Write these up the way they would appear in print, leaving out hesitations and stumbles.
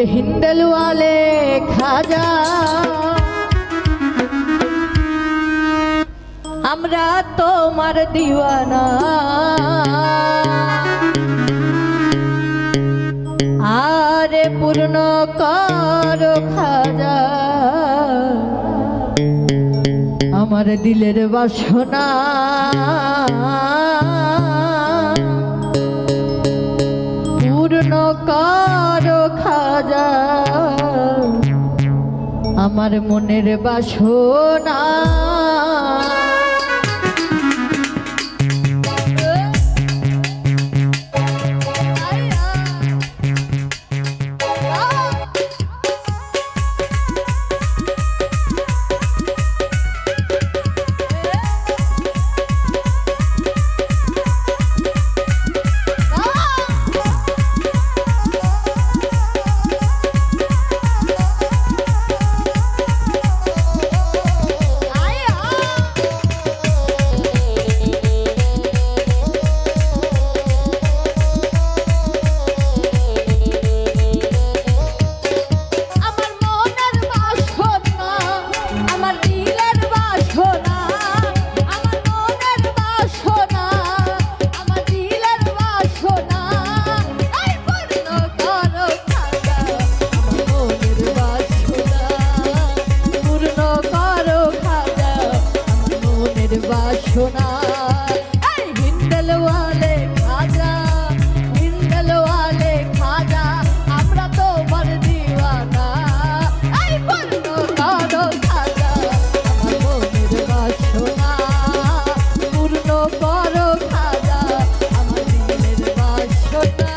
हिंदलवाले खाजा हमरा तोमार दीवाना आरे पूर्ण करो खाजा আমার দিলের বাসনা পূর্ণ করো খাজা আমার মনের বাসনা বাসনা হিন্দলওয়ালে খাজা হিন্দলওয়ালে খাজা আমরা তোমার দিওয়ানা এই পূর্ণ করো খাজা আমার মনের বাসনা পূর্ণ করো খাজা আমার দিলের বাসনা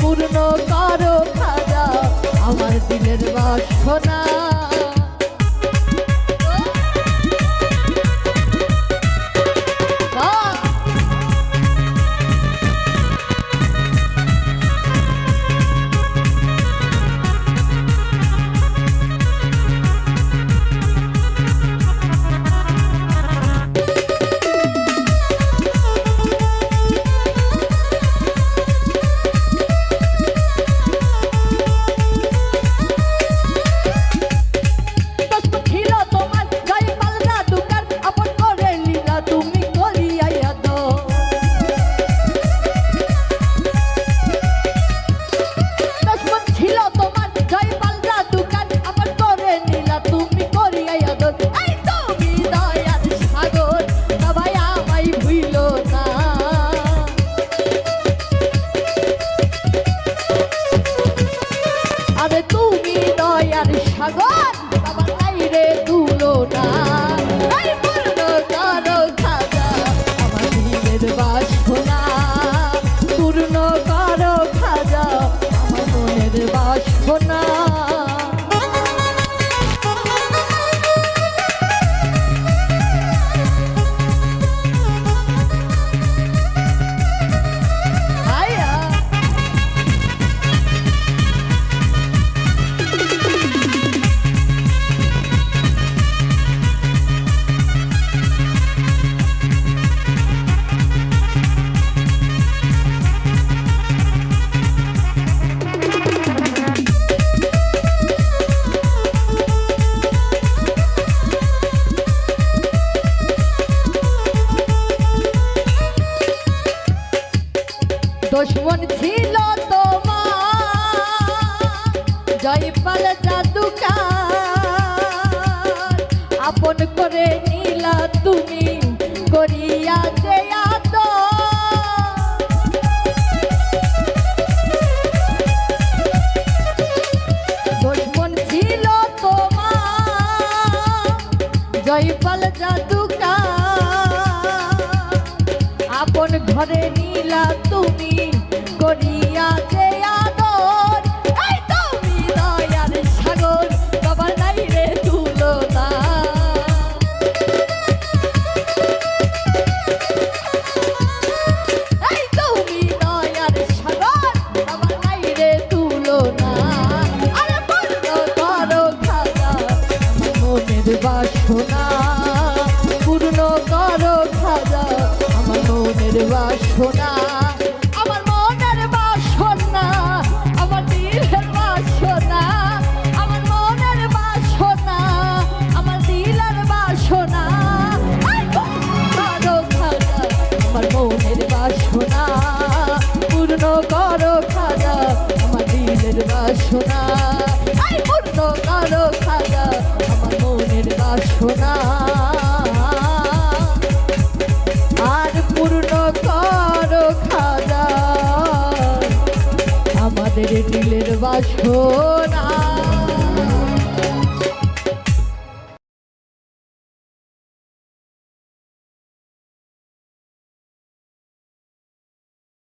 পূর্ণ করো খাজা আমার দিলের বাসনা সাগর আমার আইরে তুলনা এই পূর্ণ করো খাজা আমার দিলের বাসনা পূর্ণ করো খাজা আমার মনের বাসনা জয়পাল জাদুকার আপন করে নিলা তুমি করিয়া যে দুশ্মন ছিল তোমার জয়পাল জাদুকার আপন ঘরে নিলা তুমি করিয়া যে আদর এই তুমি দয়ার সাগর বাবা নাই রে তুলনা এই তুমি দয়ার সাগর বাবা নাই রে তুলনা আরে পূর্ণ করো খাজা আমার মনের বাসনা পূর্ণ করো খাজা আমার মনের বাসনা আমার মনের বাসনা আমার দিলের বাসনা আমার মনের বাসনা আমার দিলের বাসনা করো খাজা আমার মনের বাসনা পূর্ণ করো খাজা আমার দিলের বাসনা পূর্ণ করো খাজা আমার মনের বাসনা আর পূর্ণ করো খাজা আমাদের দিলের বাসনা।